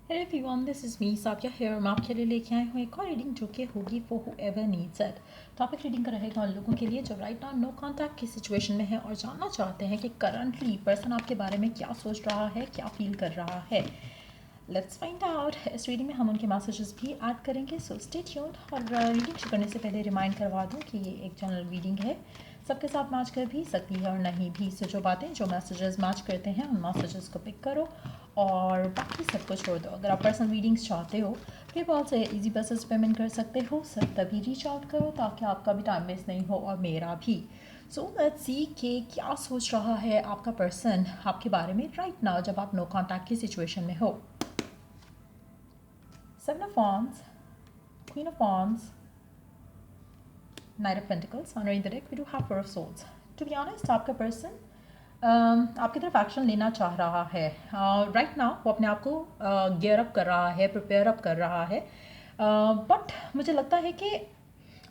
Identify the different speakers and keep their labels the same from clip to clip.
Speaker 1: Hey everyone, this is me, Savya here. मैं आपके लिए लेके आई हूँ एक और रीडिंग जो कि होगी for whoever needs it. Topic reading का रहेगा उन लोगों के लिए जो राइट नाउ नो कॉन्टैक्ट की सिचुएशन में है और जानना चाहते हैं कि करंटली पर्सन आपके बारे में क्या सोच रहा है, क्या फील कर रहा है. Let's find out. इस रीडिंग में हम उनके मैसेजेस भी ऐड करेंगे, सो स्टे ट्यून्ड. और रीडिंग शुरू करने से पहले रिमाइंड करवा दूँ कि ये एक जनरल रीडिंग है, सबके साथ मैच कर भी सकती है और नहीं भी. सो जो बातें जो मैसेजेस मैच करते हैं उन मैसेजेस को पिक करो और बाकी सबको छोड़ दो. अगर आप पर्सनल रीडिंग्स चाहते हो पेपॉल से इजी बेसिस पेमेंट कर सकते हो. सब तभी रीच आउट करो ताकि आपका भी टाइम वेस्ट नहीं हो और मेरा भी. सो लेट्स सी कि क्या सोच रहा है आपका पर्सन आपके बारे में राइट नाउ जब आप नो कॉन्टैक्ट की सिचुएशन में हो. Seven of Wands, Queen of Wands, Knight of Pentacles. Honoring the deck, we do have Four of Swords. To be honest, आपका पर्सन आपकी तरफ एक्शन लेना चाह रहा है. राइट नाउ वो अपने आप को गियर अप कर रहा है, प्रिपेयर अप कर रहा है. बट मुझे लगता है कि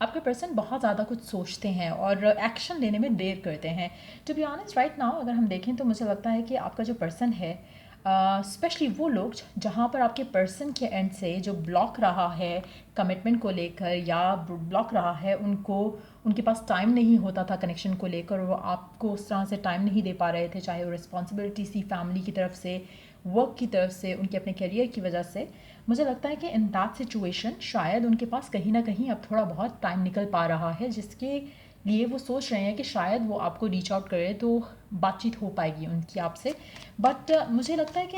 Speaker 1: आपके पर्सन बहुत ज़्यादा कुछ सोचते हैं और एक्शन लेने में देर करते हैं. To be honest right now अगर हम देखें तो मुझे लगता है कि आपका जो पर्सन है स्पेशली वो लोग जहाँ पर आपके पर्सन के एंड से जो ब्लॉक रहा है कमिटमेंट को लेकर या ब्लॉक रहा है, उनको उनके पास टाइम नहीं होता था कनेक्शन को लेकर, वो आपको उस तरह से टाइम नहीं दे पा रहे थे, चाहे वो रिस्पॉन्सिबिलिटी सी फैमिली की तरफ से, वर्क की तरफ से, उनके अपने करियर की वजह से. मुझे लगता है कि इन दैट सिचुएशन शायद उनके पास कहीं ना कहीं अब थोड़ा बहुत टाइम निकल पा रहा है जिसके लिए वो सोच रहे हैं कि शायद वो आपको रीच आउट करें तो बातचीत हो पाएगी उनकी आपसे. बट मुझे लगता है कि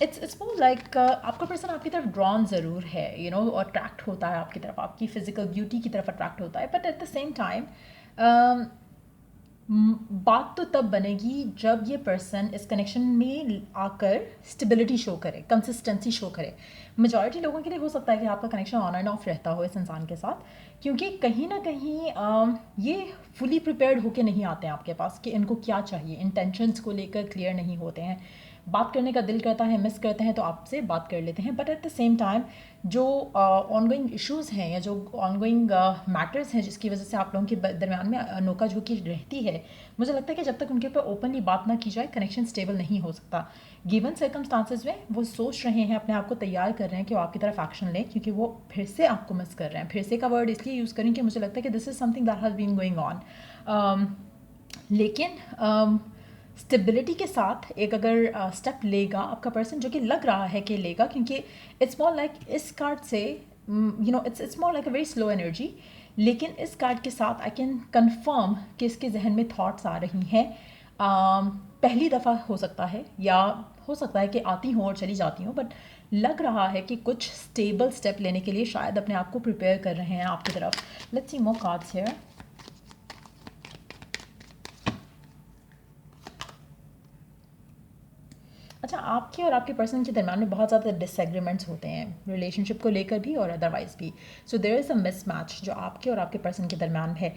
Speaker 1: इट्स मोर लाइक आपका पर्सन आपकी तरफ ड्रॉन ज़रूर है, यू नो, अट्रैक्ट होता है आपकी तरफ, आपकी फिजिकल ब्यूटी की तरफ अट्रैक्ट होता है. But at the same time बात तो तब बनेगी जब ये पर्सन इस कनेक्शन में आकर स्टेबिलिटी शो करे, कंसिस्टेंसी शो करे. मेजॉरिटी लोगों के लिए हो सकता है कि आपका कनेक्शन ऑन एंड ऑफ रहता हो इस इंसान के साथ, क्योंकि कहीं ना कहीं ये फुली प्रिपेयर्ड होके नहीं आते हैं आपके पास कि इनको क्या चाहिए, इंटेंशंस को लेकर क्लियर नहीं होते हैं. बात करने का दिल करता है, मिस करते हैं तो आपसे बात कर लेते हैं. But at the same time जो ऑनगोइंग इश्यूज़ हैं या जो ऑनगोइंग मैटर्स हैं जिसकी वजह से आप लोगों के दरमियान में नोका झोंकी रहती है, मुझे लगता है कि जब तक उनके ऊपर ओपनली बात ना की जाए कनेक्शन स्टेबल नहीं हो सकता. गिवन सर्कमस्टांसेस में वो सोच रहे हैं, अपने आप को तैयार कर रहे हैं कि वो आपकी तरफ एक्शन लें, क्योंकि वो फिर से आपको मिस कर रहे हैं. फिर से का वर्ड इसलिए यूज़ करें कि मुझे लगता है कि this is something that has been going on. लेकिन स्टेबिलिटी के साथ एक अगर स्टेप लेगा आपका पर्सन, जो कि लग रहा है कि लेगा, क्योंकि इट्स मोर लाइक इस कार्ड से you know it's more like a very slow energy. लेकिन इस कार्ड के साथ आई कैन कन्फर्म कि इसके जहन में थॉट्स आ रही हैं. पहली दफ़ा हो सकता है या हो सकता है कि आती हों और चली जाती हों, बट लग रहा है कि कुछ स्टेबल स्टेप लेने के लिए शायद अपने आप को प्रिपेयर कर रहे हैं आपकी तरफ. Let's see more cards here. अच्छा, आपके और आपके पर्सन के दरम्यान में बहुत ज़्यादा डिसएग्रीमेंट्स होते हैं रिलेशनशिप को लेकर भी और अदरवाइज़ भी. So there is a mismatch जो आपके और आपके पर्सन के दरम्यान है.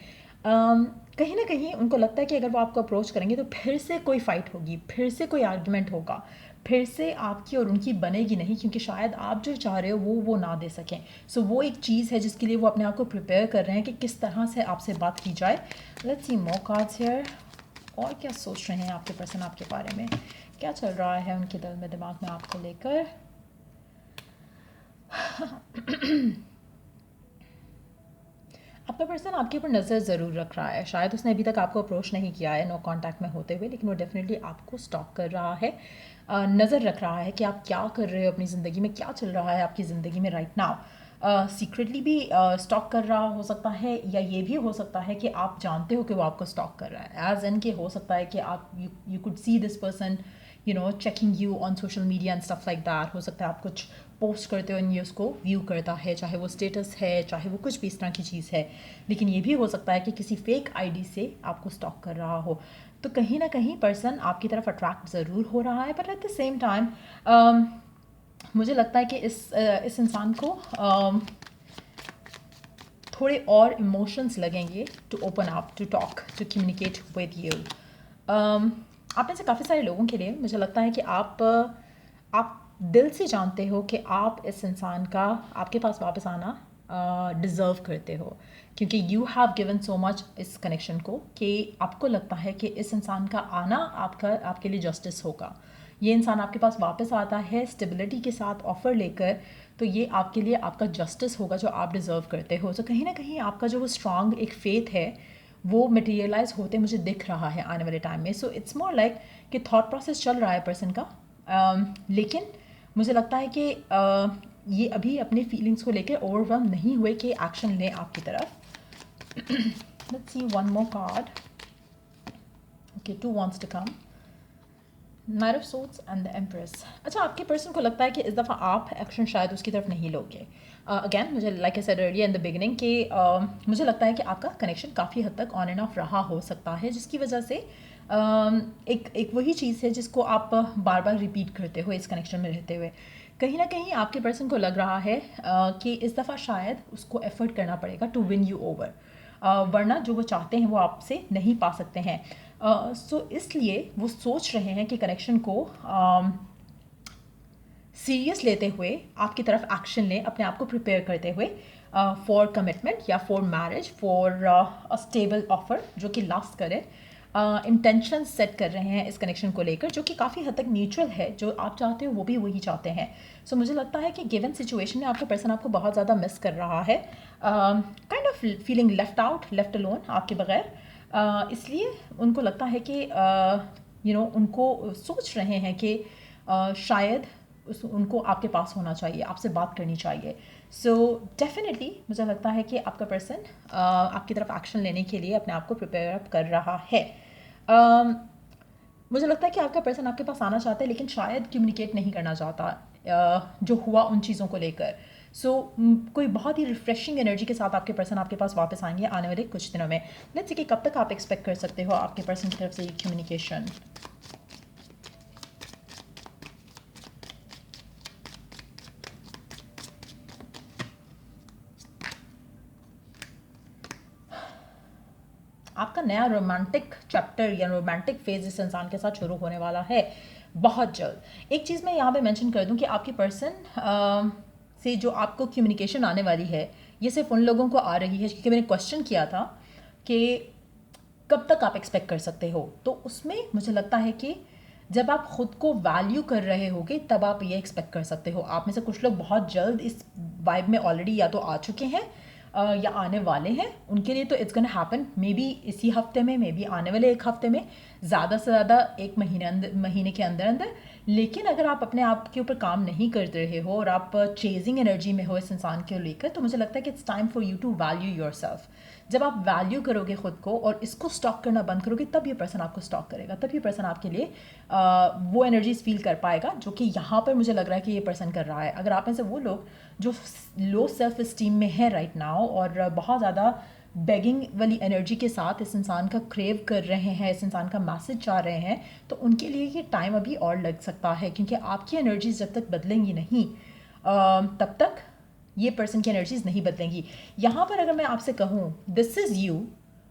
Speaker 1: कहीं ना कहीं उनको लगता है कि अगर वो आपको अप्रोच करेंगे तो फिर से कोई फ़ाइट होगी, फिर से कोई आर्ग्यूमेंट होगा, फिर से आपकी और उनकी बनेगी नहीं, क्योंकि शायद आप जो चाह रहे हो वो ना दे सकें. सो वो एक चीज़ है जिसके लिए वो अपने आप को प्रिपेयर कर रहे हैं कि किस तरह से आपसे बात की जाए. Let's see more cards here. और क्या सोच रहे हैं आपके पर्सन आपके बारे में, क्या चल रहा है उनके दिल में दिमाग में आपको लेकर. आपका पर्सन आपके ऊपर नज़र ज़रूर रख रहा है. शायद उसने अभी तक आपको अप्रोच नहीं किया है नो कांटेक्ट में होते हुए, लेकिन वो डेफिनेटली आपको स्टॉक कर रहा है, नज़र रख रहा है कि आप क्या कर रहे हो अपनी ज़िंदगी में, क्या चल रहा है आपकी ज़िंदगी में राइट नाउ. सीक्रेटली भी स्टॉक कर रहा हो सकता है, या ये भी हो सकता है कि आप जानते हो कि वो आपको स्टॉक कर रहा है. एज एन के हो सकता है कि आप you could see this person you know checking you on social media and stuff like that. हो सकता है आप कुछ पोस्ट करते हो ये उसको व्यू करता है, चाहे वो स्टेटस है, चाहे वो कुछ भी इस तरह की चीज़ है. लेकिन ये भी हो सकता है कि किसी फेक आईडी से आपको स्टॉक कर रहा हो. तो कहीं ना कहीं पर्सन आपकी तरफ अट्रैक्ट ज़रूर हो रहा है, but at the same time मुझे लगता है कि इस इंसान को थोड़े और इमोशंस लगेंगे to open up, to talk, to communicate with you. आप में से काफ़ी सारे लोगों के लिए मुझे लगता है कि आप दिल से जानते हो कि आप इस इंसान का आपके पास वापस आना डिज़र्व करते हो, क्योंकि you have given so much इस कनेक्शन को कि आपको लगता है कि इस इंसान का आना आपके लिए जस्टिस होगा. ये इंसान आपके पास वापस आता है स्टेबिलिटी के साथ ऑफ़र लेकर, तो ये आपके लिए आपका जस्टिस होगा जो आप डिज़र्व करते हो। तो कहीं ना कहीं आपका जो वो स्ट्रॉन्ग एक फेथ है वो मटेरियलाइज होते मुझे दिख रहा है आने वाले टाइम में। सो इट्स मोर लाइक कि थॉट प्रोसेस चल रहा है पर्सन का, लेकिन मुझे लगता है कि ये अभी अपने फीलिंग्स को लेकर ओवरवेल्म नहीं हुए कि एक्शन लें आपकी तरफ। Let's see one more card. Okay, 2 wants to come, night of swords and the empress. अच्छा, आपके पर्सन को लगता है कि इस दफ़ा आप एक्शन शायद उसकी तरफ नहीं लोगे। अगेन मुझे like I said earlier in the beginning कि मुझे लगता है कि आपका कनेक्शन काफ़ी हद तक ऑन एंड ऑफ रहा हो सकता है, जिसकी वजह से एक वही चीज़ है जिसको आप बार बार रिपीट करते हो इस कनेक्शन में रहते हुए। कहीं ना कहीं आपके पर्सन को लग रहा है कि इस दफ़ा शायद उसको एफर्ट करना पड़ेगा टू विन यू ओवर, वरना जो वो चाहते हैं वो आपसे नहीं पा सकते हैं। सो इसलिए वो सोच रहे हैं कि कनेक्शन को सीरियस लेते हुए आपकी तरफ एक्शन लें, अपने आप को प्रिपेयर करते हुए फॉर कमिटमेंट या for marriage, for a stable offer जो कि लास्ट करे। इंटेंशन सेट कर रहे हैं इस कनेक्शन को लेकर, जो कि काफ़ी हद तक म्यूचुअल है। जो आप चाहते हो वो भी वही चाहते हैं। सो मुझे लगता है कि गिवन सिचुएशन में आपका पर्सन आपको बहुत ज़्यादा मिस कर रहा है, kind of feeling left out, left alone आपके बगैर। इसलिए उनको लगता है कि उनको सोच रहे हैं कि शायद उनको आपके पास होना चाहिए, आपसे बात करनी चाहिए। सो डेफिनेटली मुझे लगता है कि आपका पर्सन आपकी तरफ एक्शन लेने के लिए अपने आप को प्रिपेयर अप कर रहा है। मुझे लगता है कि आपका पर्सन आपके पास आना चाहता है, लेकिन शायद कम्युनिकेट नहीं करना चाहता जो हुआ उन चीज़ों को लेकर। सो कोई बहुत ही रिफ्रेशिंग एनर्जी के साथ आपके पर्सन आपके पास वापस आएंगे आने वाले कुछ दिनों में। लेट्स सी कि कब तक आप एक्सपेक्ट कर सकते हो आपके पर्सन की तरफ से ये कम्युनिकेशन। आपका नया रोमांटिक चैप्टर या रोमांटिक फेज इस इंसान के साथ शुरू होने वाला है बहुत जल्द। एक चीज़ मैं यहाँ पे मेंशन कर दूँ कि आपकी पर्सन से जो आपको कम्युनिकेशन आने वाली है ये सिर्फ उन लोगों को आ रही है, क्योंकि मैंने क्वेश्चन किया था कि कब तक आप एक्सपेक्ट कर सकते हो, तो उसमें मुझे लगता है कि जब आप ख़ुद को वैल्यू कर रहे होगे तब आप ये एक्सपेक्ट कर सकते हो। आप में से कुछ लोग बहुत जल्द इस वाइब में ऑलरेडी या तो आ चुके हैं या आने वाले हैं। उनके लिए तो it's gonna happen may be इसी हफ्ते में, मे बी आने वाले एक हफ्ते में, ज़्यादा से ज़्यादा एक महीने के अंदर अंदर। लेकिन अगर आप अपने आप के ऊपर काम नहीं कर रहे हो और आप चेजिंग एनर्जी में हो इस इंसान को लेकर, तो मुझे लगता है कि it's time for you to value yourself. जब आप वैल्यू करोगे ख़ुद को और इसको स्टॉक करना बंद करोगे, तब ये पर्सन आपको स्टॉक करेगा, तब ये पर्सन आपके लिए वो एनर्जीज फील कर पाएगा जो कि यहाँ पर मुझे लग रहा है कि ये पर्सन कर रहा है। अगर आप में से वो लोग जो लो सेल्फ इस्टीम में है राइट नाउ और बहुत ज़्यादा बेगिंग वाली एनर्जी के साथ इस इंसान का क्रेव कर रहे हैं, इस इंसान का मैसेज चाह रहे हैं, तो उनके लिए ये टाइम अभी और लग सकता है, क्योंकि आपकी एनर्जीज जब तक बदलेंगी नहीं तब तक ये पर्सन की एनर्जीज नहीं बदलेंगी। यहाँ पर अगर मैं आपसे कहूँ दिस इज़ यू,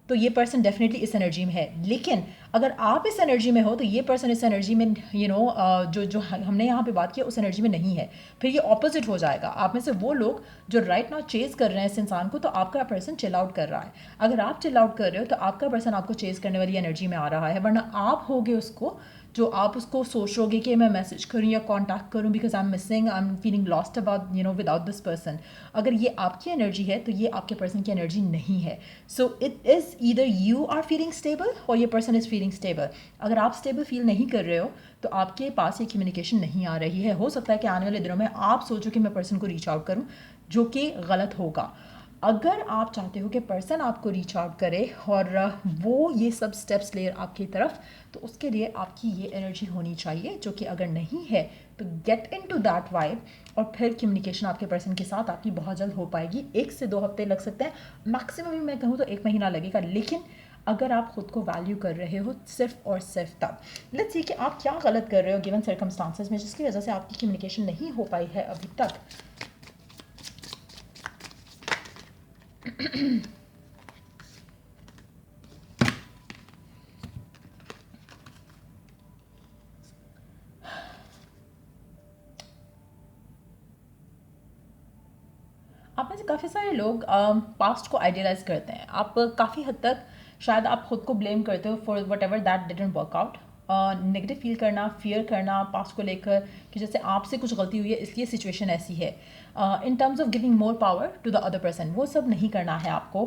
Speaker 1: तो ये पर्सन डेफिनेटली इस एनर्जी में है। लेकिन अगर आप इस एनर्जी में हो तो ये पर्सन इस एनर्जी में जो हमने यहाँ पे बात किया उस एनर्जी में नहीं है, फिर ये ऑपोजिट हो जाएगा। आप में से वो लोग जो राइट नाउ चेज़ कर रहे हैं इस इंसान को, तो आपका पर्सन चिल आउट कर रहा है। अगर आप चिल आउट कर रहे हो तो आपका पर्सन आपको चेज़ करने वाली एनर्जी में आ रहा है, वरना आप होगे उसको जो आप उसको सोचोगे कि मैं मैसेज करूँ या कॉन्टैक्ट करूँ because I am missing, I am feeling lost about without this person. अगर ये आपकी एनर्जी है तो ये आपके पर्सन की एनर्जी नहीं है। So it is either you are feeling stable और ये पर्सन इज़ फीलिंग स्टेबल। अगर आप स्टेबल फील नहीं कर रहे हो तो आपके पास ये कम्युनिकेशन नहीं आ रही है। हो सकता है कि आने वाले दिनों में आप सोचो कि मैं पर्सन को रीच आउट करूँ, जो कि गलत होगा। अगर आप चाहते हो कि पर्सन आपको रीच आउट करे और वो ये सब स्टेप्स ले आपकी तरफ, तो उसके लिए आपकी ये एनर्जी होनी चाहिए, जो कि अगर नहीं है तो get into that vibe और फिर कम्युनिकेशन आपके पर्सन के साथ आपकी बहुत जल्द हो पाएगी। 1 से 2 हफ्ते लग सकते हैं, मैक्सिमम मैं कहूँ तो 1 महीना लगेगा, लेकिन अगर आप खुद को वैल्यू कर रहे हो सिर्फ और सिर्फ तब। लेट्स सी कि आप क्या गलत कर रहे हो गिवन सर्कमस्टांसेस में जिसकी वजह से आपकी कम्युनिकेशन नहीं हो पाई है अभी तक। आप में से काफ़ी सारे लोग पास्ट को आइडियलाइज करते हैं। आप काफ़ी हद तक शायद आप खुद को ब्लेम करते हो for what ever that didn't work out. Negative feel करना, फियर करना पास्ट को लेकर कि जैसे आपसे कुछ गलती हुई है इसलिए सिचुएशन ऐसी है, in terms of giving more power to the other person, वो सब नहीं करना है आपको।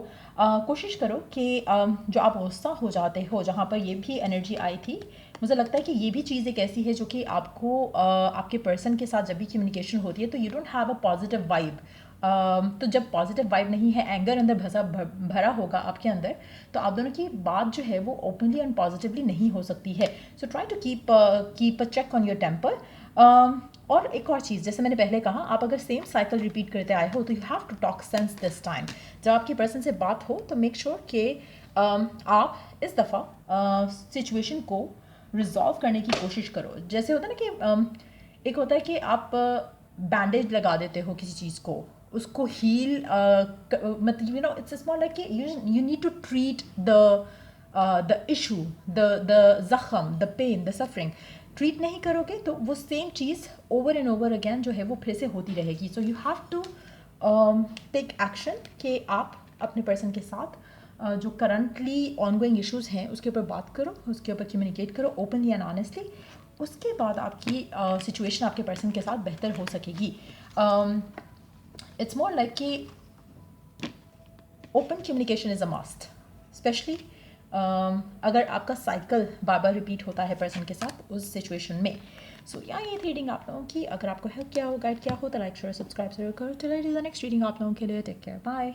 Speaker 1: कोशिश करो कि जो आप गुस्सा हो जाते हो, जहाँ पर ये भी एनर्जी आई थी, मुझे लगता है कि ये भी चीज़ एक ऐसी है जो कि आपको आपके पर्सन के साथ जब भी कम्युनिकेशन होती है तो you don't have a positive vibe. तो जब पॉजिटिव वाइब नहीं है, एंगर अंदर भरा होगा आपके अंदर, तो आप दोनों की बात जो है वो ओपनली एंड पॉजिटिवली नहीं हो सकती है। So try to keep a check on your temper. और एक और चीज़, जैसे मैंने पहले कहा, आप अगर सेम साइकिल रिपीट करते आए हो तो you have to talk sense this time. जब आपकी पर्सन से बात हो तो मेक श्योर कि आप इस दफ़ा सिचुएशन को रिजॉल्व करने की कोशिश करो। जैसे होता है ना कि एक होता है कि आप बैंडेज लगा देते हो किसी चीज़ को, उसको हील, मतलब you know it's small like you need to treat the issue, the zakham, the pain, the suffering. Treat नहीं करोगे तो वो सेम चीज़ ओवर एंड ओवर अगेन जो है वो फिर से होती रहेगी। So you have to take action कि आप अपने पर्सन के साथ जो करंटली ऑनगोइंग इश्यूज़ हैं उसके ऊपर बात करो, उसके ऊपर कम्युनिकेट करो ओपनली एंड ऑनेस्टली। उसके बाद आपकी सिचुएशन आपके पर्सन के साथ बेहतर हो सकेगी। इट्स मोर लाइक कि open communication is a must, specially अगर आपका साइकिल बार बार रिपीट होता है पर्सन के साथ उस सिचुएशन में। सो या ये रीडिंग आप लोगों की अगर आपको हेल्प किया हो, गाइड किया हो, तो लाइक शेयर सब्सक्राइब जरूर करो। चलिए द नेक्स्ट रीडिंग आप लोगों के लिए। Take care, bye.